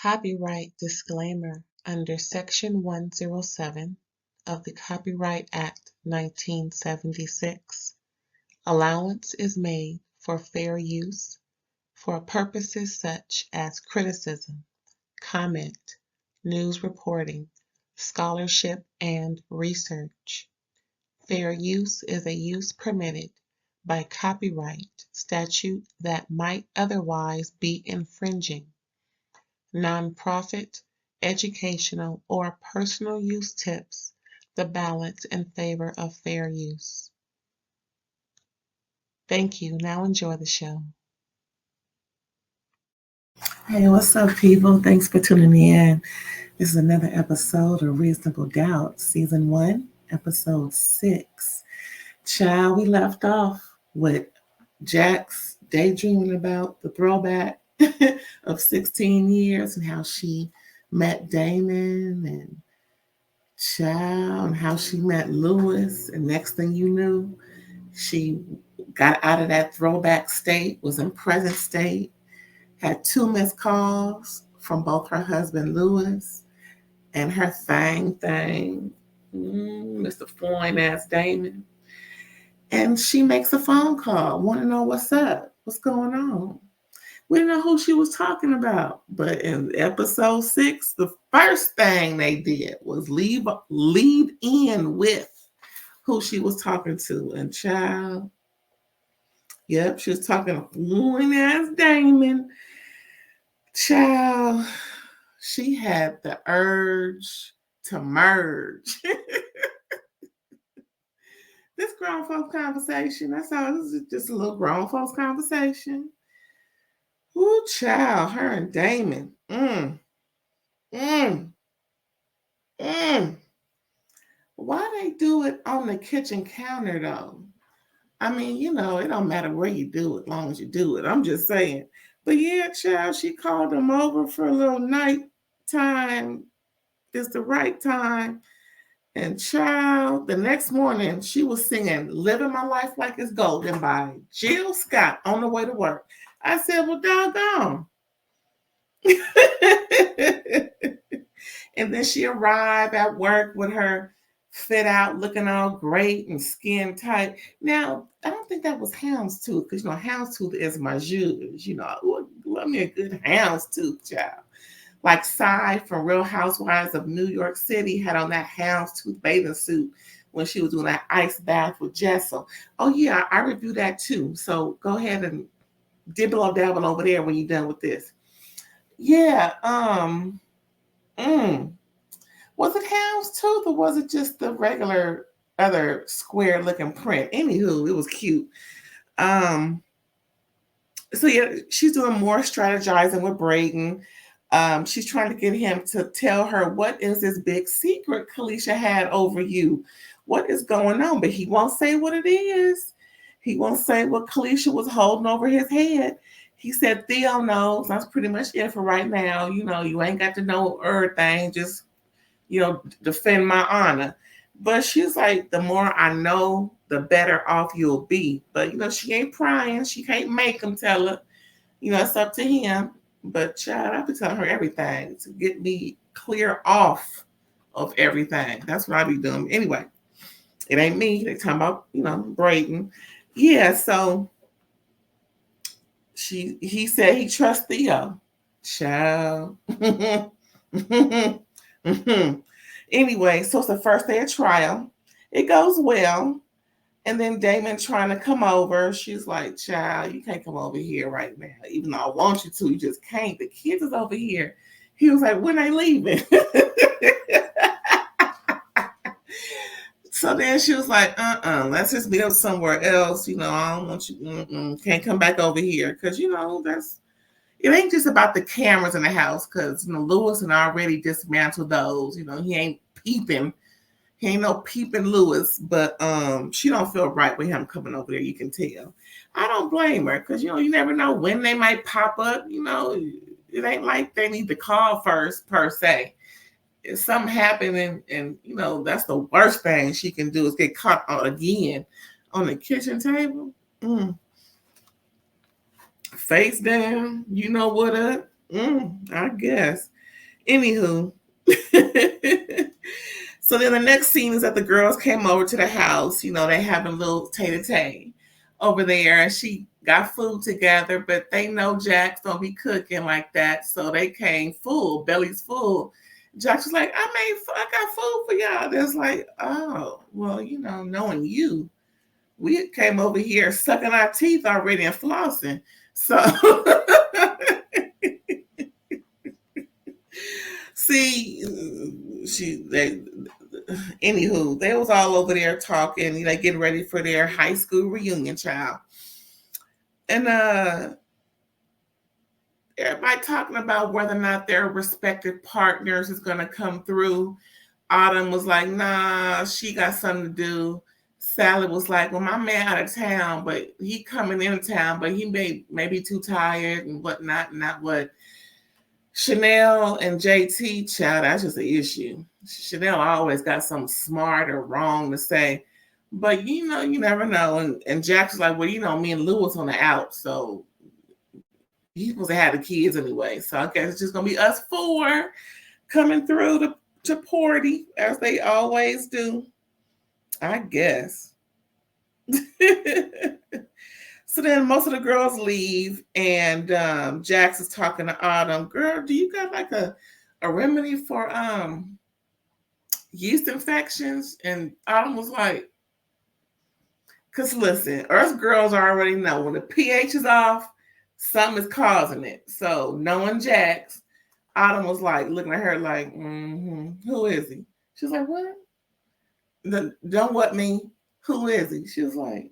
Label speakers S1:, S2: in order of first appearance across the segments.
S1: Copyright disclaimer under Section 107 of the Copyright Act 1976. Allowance is made for fair use for purposes such as criticism, comment, news reporting, scholarship, and research. Fair use is a use permitted by copyright statute that might otherwise be infringing. Nonprofit, educational, or personal use tips the balance in favor of fair use. Thank you. Now enjoy the show.
S2: Hey, what's up, people? Thanks for tuning in. This is another episode of Reasonable Doubt, Season 1, Episode 6. Child, we left off with Jax daydreaming about the throwback of 16 years and how she met Damon and child and how she met Lewis. And next thing you knew, she got out of that throwback state, was in present state, had 2 missed calls from both her husband Lewis and her thing, Mr. Foreign ass Damon. And she makes a phone call, want to know what's up, what's going on. We didn't know who she was talking about. But in episode 6, the first thing they did was lead in with who she was talking to. And child, yep, she was talking to foreign ass Damon. Child, she had the urge to merge. This grown folks conversation, that's all. This is just a little grown folks conversation. Ooh, child, her and Damon. Why they do it on the kitchen counter, though? I mean, it don't matter where you do it, as long as you do it. I'm just saying. But yeah, child, she called them over for a little night time. It's the right time. And child, the next morning, she was singing Living My Life Like It's Golden by Jill Scott on the way to work. I said, well, doggone. And then she arrived at work with her fit out, looking all great and skin tight. Now, I don't think that was houndstooth, because, houndstooth is my judge. I love me a good houndstooth, child. Like Cy from Real Housewives of New York City had on that houndstooth bathing suit when she was doing that ice bath with Jessel. Oh, yeah, I reviewed that too. So go ahead and dibble or dabble over there when you're done with this. Yeah, was it houndstooth or was it just the regular other square looking print? Anywho, it was cute. So yeah, she's doing more strategizing with Brayden. She's trying to get him to tell her what is this big secret Kalisha had over you. What is going on? But he won't say what it is. He won't say what Kalisha was holding over his head. He said Theo knows. That's pretty much it for right now. You ain't got to know everything. Just, defend my honor. But she's like, the more I know, the better off you'll be. But, she ain't prying. She can't make him tell her. It's up to him. But, child, I be telling her everything to get me clear off of everything. That's what I be doing. Anyway, it ain't me. They talking about, Brayden. Yeah, so he said he trusts Theo. Child. Anyway, so it's the first day of trial. It goes well. And then Damon trying to come over. She's like, child, you can't come over here right now. Even though I want you to, you just can't. The kids is over here. He was like, when they leaving? So then she was like, let's just meet up somewhere else. I don't want you, can't come back over here. Because, it ain't just about the cameras in the house. Because, Lewis and I already dismantled those. He ain't peeping. He ain't no peeping Lewis, but she don't feel right with him coming over there. You can tell. I don't blame her because, you never know when they might pop up. It ain't like they need to call first per se. If something happened and that's the worst thing she can do is get caught again on the kitchen table. Face down, what up? I guess. Anywho. So then the next scene is that the girls came over to the house. You know, they having a little tay-to-tay over there. And she got food together, but they know Jax don't be cooking like that. So they came full, bellies full. Jax was like, I got food for y'all. There's like, oh, well, you know, knowing you, we came over here sucking our teeth already and flossing. So see, anywho, they was all over there talking, you know, getting ready for their high school reunion, child. And everybody talking about whether or not their respective partners is gonna come through. Autumn was like, nah, she got something to do. Sally was like, well, my man out of town, but he coming into town, but he may be too tired and whatnot, and not what. Chanel and JT, child, that's just an issue. Chanel always got something smart or wrong to say. But you know, you never know. And Jack's like, well, you know, me and Lou was on the out, so he's supposed to have the kids anyway. So I guess it's just gonna be us four coming through to party as they always do. I guess. So then most of the girls leave, and Jax is talking to Autumn. Girl, do you got like a remedy for yeast infections? And Autumn was like, because listen, us girls already know when the pH is off, something is causing it. So knowing Jax, Autumn was like looking at her like, who is he? She was like, what? Don't what me? Who is he? She was like,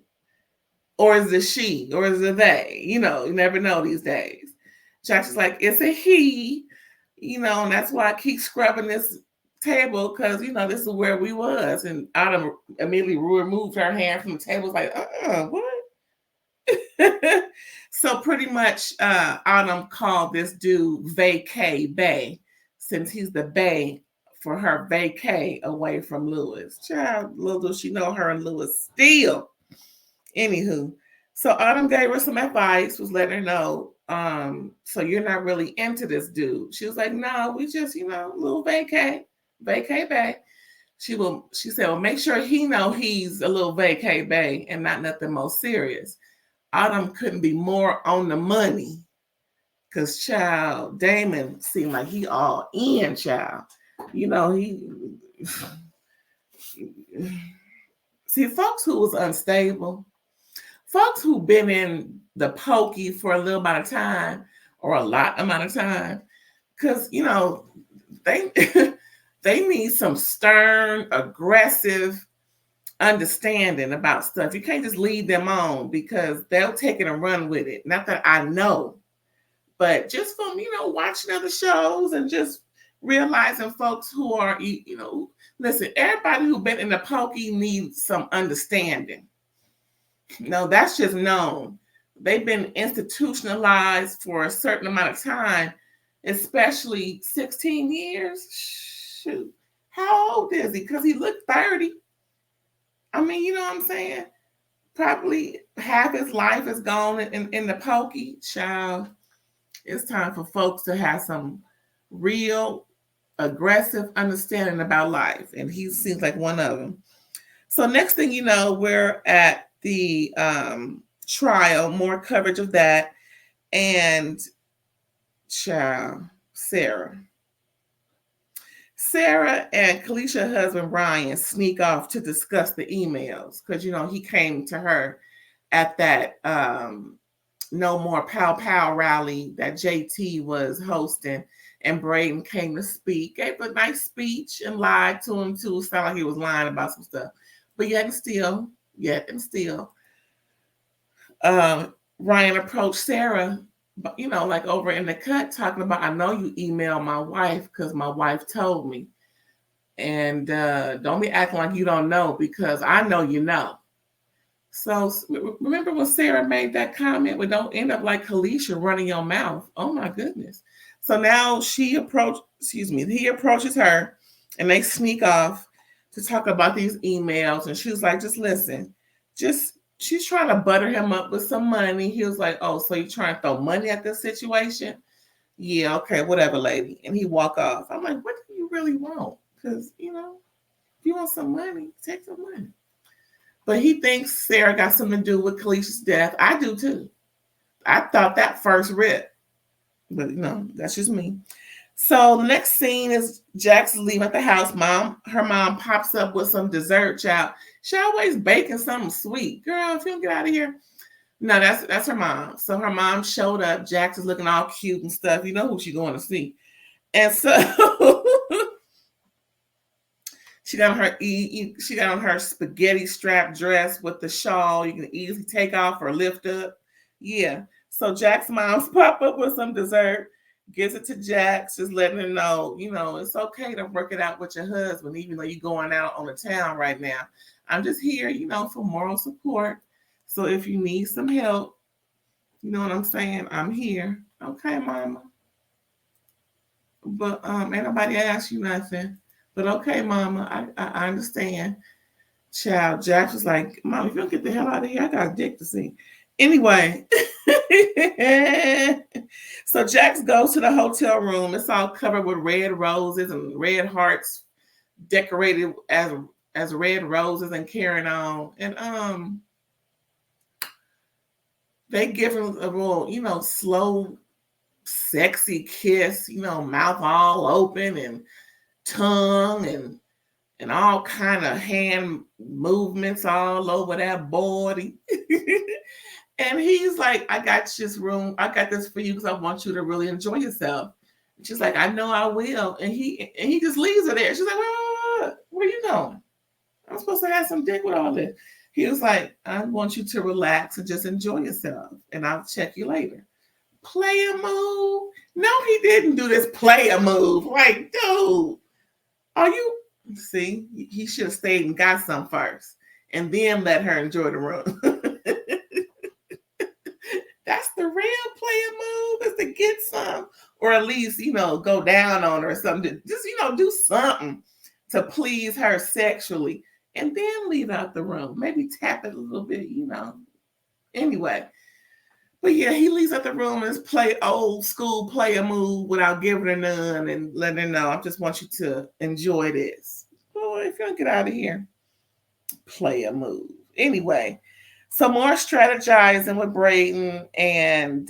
S2: or is it she? Or is it they? You know, you never know these days. Jax is like, it's a he, you know, and that's why I keep scrubbing this table because, you know, this is where we was. And Autumn immediately removed her hand from the table. Was like, what? So pretty much Autumn called this dude Vacay Bay, since he's the Bay for her vacay away from Lewis. Child, little does she know her and Lewis still. Anywho, so Autumn gave her some advice, was letting her know, so you're not really into this dude. She was like, no, we just, you know, a little vacay bay. She said, well, make sure he know he's a little vacay bay and not nothing more serious. Autumn couldn't be more on the money because child, Damon seemed like he all in, child. You know, he see folks who was unstable, folks who been in the pokey for a little amount of time or a lot amount of time, because you know they they need some stern, aggressive understanding about stuff. You can't just leave them on because they'll take it and run with it. Not that I know, but just from, you know, watching other shows and just realizing folks who are, you know, listen, everybody who's been in the pokey needs some understanding. No, that's just known. They've been institutionalized for a certain amount of time, especially 16 years. Shoot. How old is he? Because he looked 30. I mean, you know what I'm saying? Probably half his life is gone in the pokey. Child, it's time for folks to have some real aggressive understanding about life. And he seems like one of them. So next thing you know, we're at the trial, more coverage of that. And child, Sarah and Kalicia's husband, Ryan, sneak off to discuss the emails because, you know, he came to her at that No More Pow Pow rally that JT was hosting, and Brayden came to speak, gave a nice speech and lied to him too. Sounded like he was lying about some stuff. But yet and still, Ryan approached Sarah, you know, like over in the cut, talking about, I know you emailed my wife because my wife told me. And don't be acting like you don't know because I know you know. So remember when Sarah made that comment, well, don't end up like Kalisha running your mouth. Oh my goodness. So now he approaches her and they sneak off to talk about these emails. And she was like, just listen, she's trying to butter him up with some money. He was like, oh, so you're trying to throw money at this situation? yeah, okay, whatever, lady. And he walk off. I'm like, what do you really want? Because, if you want some money, take some money. But he thinks Sarah got something to do with Kalisha's death. I do too. I thought that first rip. But that's just me. So the next scene is Jax leaving at the house. Her mom pops up with some dessert, child. She always baking something sweet. Girl, if you don't get out of here. No, that's her mom. So her mom showed up. Jax is looking all cute and stuff. You know who she's going to see. And so she got on her spaghetti strap dress with the shawl you can easily take off or lift up. Yeah. So Jack's mom's pop up with some dessert, gives it to Jax, just letting her know, it's okay to work it out with your husband, even though you're going out on the town right now. I'm just here, for moral support. So if you need some help, you know what I'm saying? I'm here. Okay, mama. But ain't nobody asked you nothing. But okay, mama, I understand. Child, Jax was like, Mom, if you don't get the hell out of here, I got a dick to see. Anyway, so Jax goes to the hotel room. It's all covered with red roses and red hearts decorated as red roses and carrying on. And they give him a real, slow, sexy kiss, mouth all open and tongue and all kind of hand movements all over that body. And he's like, I got this for you because I want you to really enjoy yourself. And she's like, I know I will. And he just leaves her there. She's like, where are you going? I'm supposed to have some dick with all this. He was like, I want you to relax and just enjoy yourself. And I'll check you later. Play a move? No, he didn't do this play a move. Like, dude, are you... See, he should have stayed and got some first and then let her enjoy the room. That's the real player move, is to get some, or at least, go down on her or something. Just, do something to please her sexually and then leave out the room. Maybe tap it a little bit, Anyway. But yeah, he leaves out the room and play old school player move without giving her none and letting her know, I just want you to enjoy this. Boy, if you don't get out of here, play a move. Anyway, some more strategizing with Brayden and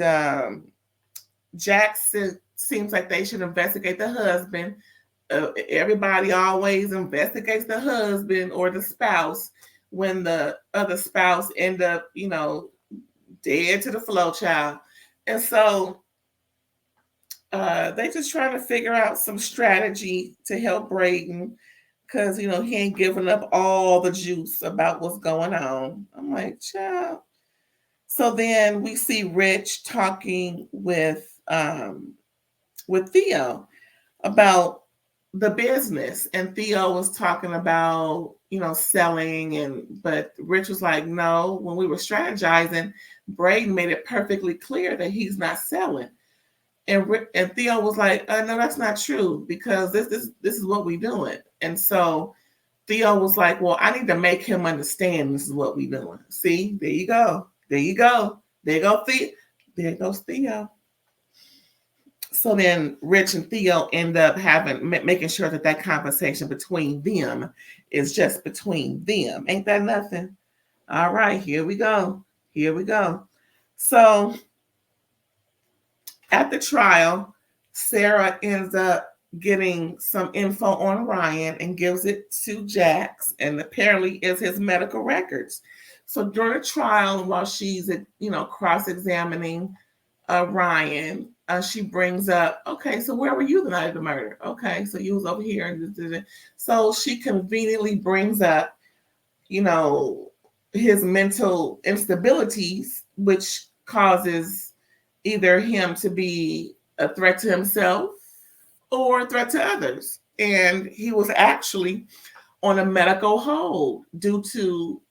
S2: Jax seems like they should investigate the husband. Everybody always investigates the husband or the spouse when the other spouse end up, dead to the flow, child. And so they just trying to figure out some strategy to help Brayden because, he ain't giving up all the juice about what's going on. I'm like, child. So then we see Rich talking with Theo about the business, and Theo was talking about, selling, but Rich was like, no, when we were strategizing, Brayden made it perfectly clear that he's not selling. And Theo was like, no, that's not true, because this is what we're doing. And so Theo was like, well, I need to make him understand this is what we're doing. See, there you go. There you go. There goes Theo. So then Rich and Theo end up making sure that conversation between them is just between them. Ain't that nothing? All right, here we go. So at the trial, Sarah ends up getting some info on Ryan and gives it to Jax, and apparently is his medical records. So during the trial, while she's cross-examining Ryan, she brings up, okay, so where were you the night of the murder? Okay, so you was over here. So she conveniently brings up, his mental instabilities, which causes either him to be a threat to himself or a threat to others. And he was actually on a medical hold due to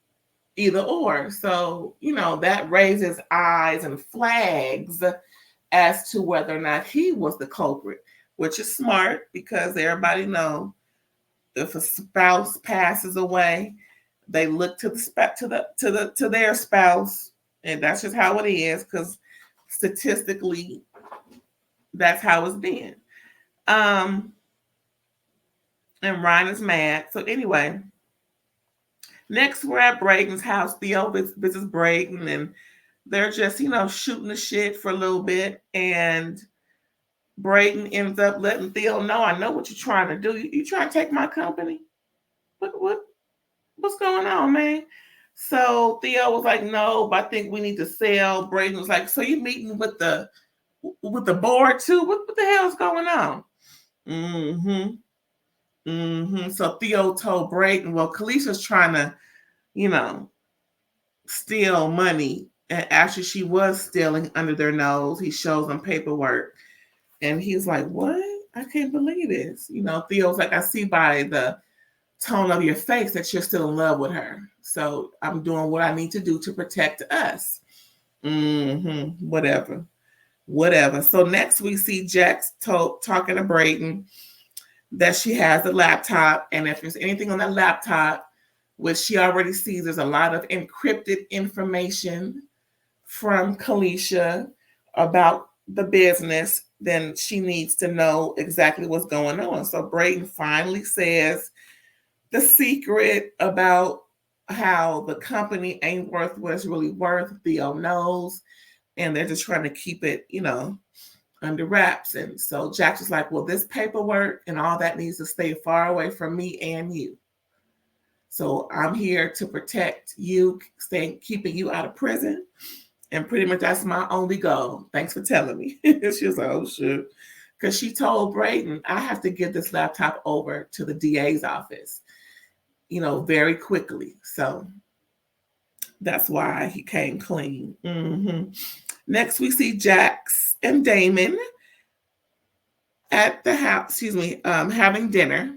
S2: either or. So, that raises eyes and flags as to whether or not he was the culprit, which is smart because everybody knows if a spouse passes away, they look to their spouse, and that's just how it is. Because statistically, That's how it's been. Um, and Ryan is mad. So anyway, next we're at Brayden's house. Theo visits Brayden, and they're just, shooting the shit for a little bit. And Brayden ends up letting Theo know, I know what you're trying to do. You trying to take my company? What's going on, man? So Theo was like, no, but I think we need to sell. Brayden was like, so you meeting with the board too? What the hell's going on? Mm-hmm. Mm-hmm. So Theo told Brayden, well, Kalisha's trying to, you know, steal money. And after she was stealing under their nose, he shows them paperwork. And he's like, what? I can't believe this. Theo's like, I see by the tone of your face that you're still in love with her. So I'm doing what I need to do to protect us. Mm-hmm. Whatever. So next we see Jax talking to Brayden that she has a laptop, and if there's anything on that laptop, which she already sees, there's a lot of encrypted information from Kalisha about the business, then she needs to know exactly what's going on. So Brayden finally says the secret about how the company ain't worth what it's really worth. Theo knows, and they're just trying to keep it, under wraps. And so Jax was like, well, this paperwork and all that needs to stay far away from me and you. So I'm here to protect you, keeping you out of prison. And pretty much that's my only goal. Thanks for telling me. She was like, oh, shit. Because she told Brayden, I have to get this laptop over to the DA's office, very quickly. So that's why he came clean. Mm-hmm. Next, we see Jax and Damon at the house, having dinner.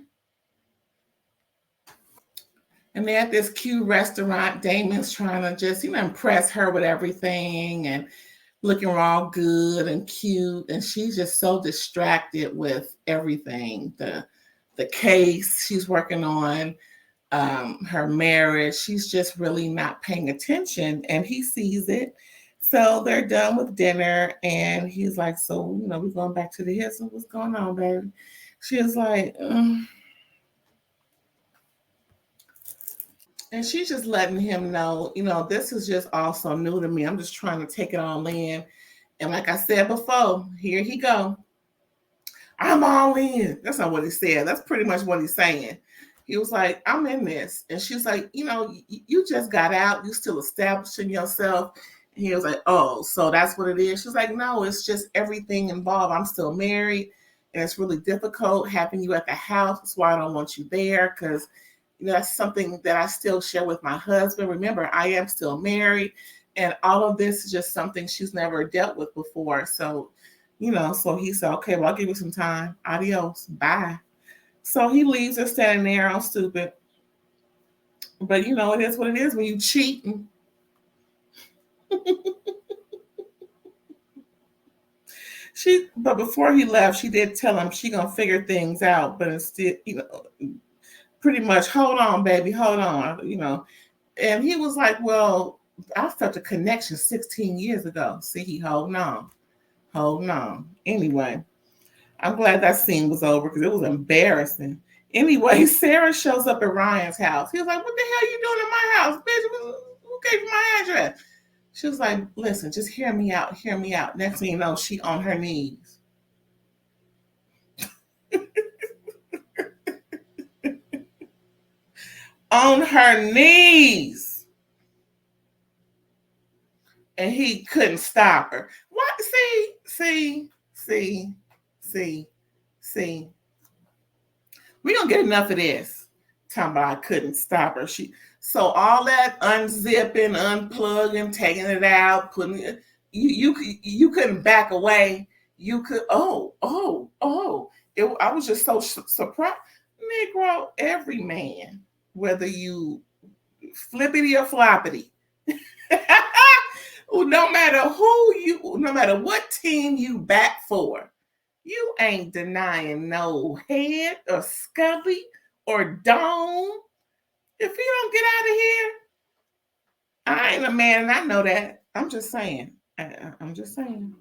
S2: And they're at this cute restaurant. Damon's trying to just, impress her with everything and looking all good and cute. And she's just so distracted with everything. The case she's working on, her marriage. She's just really not paying attention. And he sees it. So they're done with dinner. And he's like, so, we're going back to the hills. So what's going on, baby? She was like, And she's just letting him know, this is just also new to me. I'm just trying to take it all in. And like I said before, here he go. I'm all in. That's not what he said. That's pretty much what he's saying. He was like, I'm in this. And she's like, you just got out. You still establishing yourself. And he was like, oh, so that's what it is. She's like, no, it's just everything involved. I'm still married. And it's really difficult having you at the house. That's why I don't want you there, because that's something that I still share with my husband. Remember, I am still married, and all of this is just something she's never dealt with before. So, so he said, okay, well, I'll give you some time. Adios. Bye. So he leaves her standing there all stupid. But, it is what it is when you cheating. But before he left, she did tell him she gonna figure things out, but instead, pretty much, hold on, baby, hold on, And he was like, well, I felt a connection 16 years ago. See, he holding on. Anyway, I'm glad that scene was over because it was embarrassing. Anyway, Sarah shows up at Ryan's house. He was like, what the hell you doing in my house, bitch? Who gave you my address? She was like, listen, just hear me out. Next thing you know, she on her knees. On her knees. And he couldn't stop her. What? See. We don't get enough of this. Talking about I couldn't stop her. So all that unzipping, unplugging, taking it out, putting it, you couldn't back away. You could. I was just so surprised. Negro, every man, whether you flippity or floppity, no matter what team you back for, you ain't denying no head or scully or dome. If you don't get out of here, I ain't a man and I know that. I'm just saying. I'm just saying.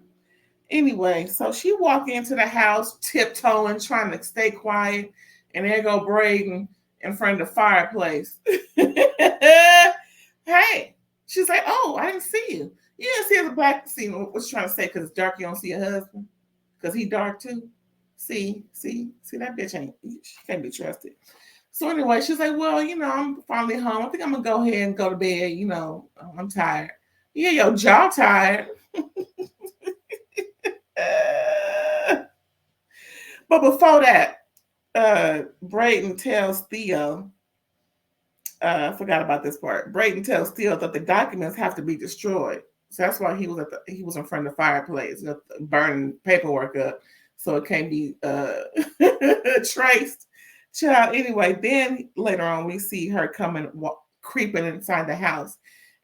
S2: Anyway, so she walk into the house tiptoeing, trying to stay quiet, and there go Brayden in front of the fireplace. Hey, she's like, "Oh, I didn't see you. You didn't see the black." See, what you trying to say? Because it's dark, you don't see your husband. Because he dark too. See that bitch ain't. She can't be trusted. So anyway, she's like, "Well, I'm finally home. I think I'm gonna go ahead and go to bed. I'm tired. Yeah, your jaw tired." But before that, Brayden tells Theo, I forgot about this part. Brayden tells Theo that the documents have to be destroyed. So that's why he was in front of the fireplace, burning paperwork up, so it can't be traced. Child. Anyway, then later on we see her creeping inside the house,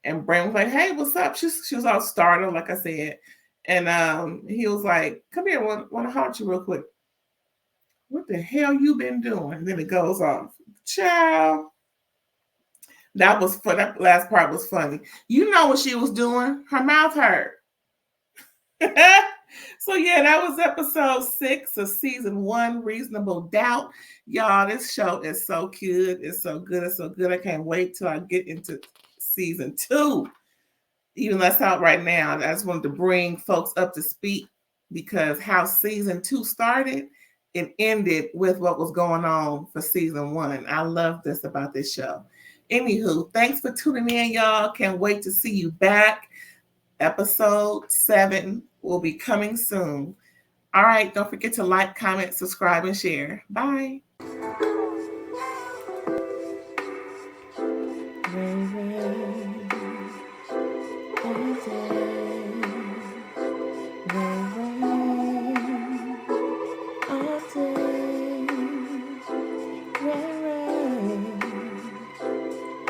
S2: and Brayden was like, "Hey, what's up?" She was all startled, like I said, and he was like, "Come here, want to holler at you real quick." "What the hell you been doing?" And then it goes off. Child. That last part was funny. You know what she was doing? Her mouth hurt. So yeah, that was episode 6 of season 1, Reasonable Doubt. Y'all, this show is so cute. It's so good. It's so good. I can't wait till I get into season 2. Even though that's out right now, I just wanted to bring folks up to speed because how season 2 started, it ended with what was going on for season 1. I love this about this show. Anywho, thanks for tuning in, y'all. Can't wait to see you back. Episode 7 will be coming soon. All right, don't forget to like, comment, subscribe, and share. Bye.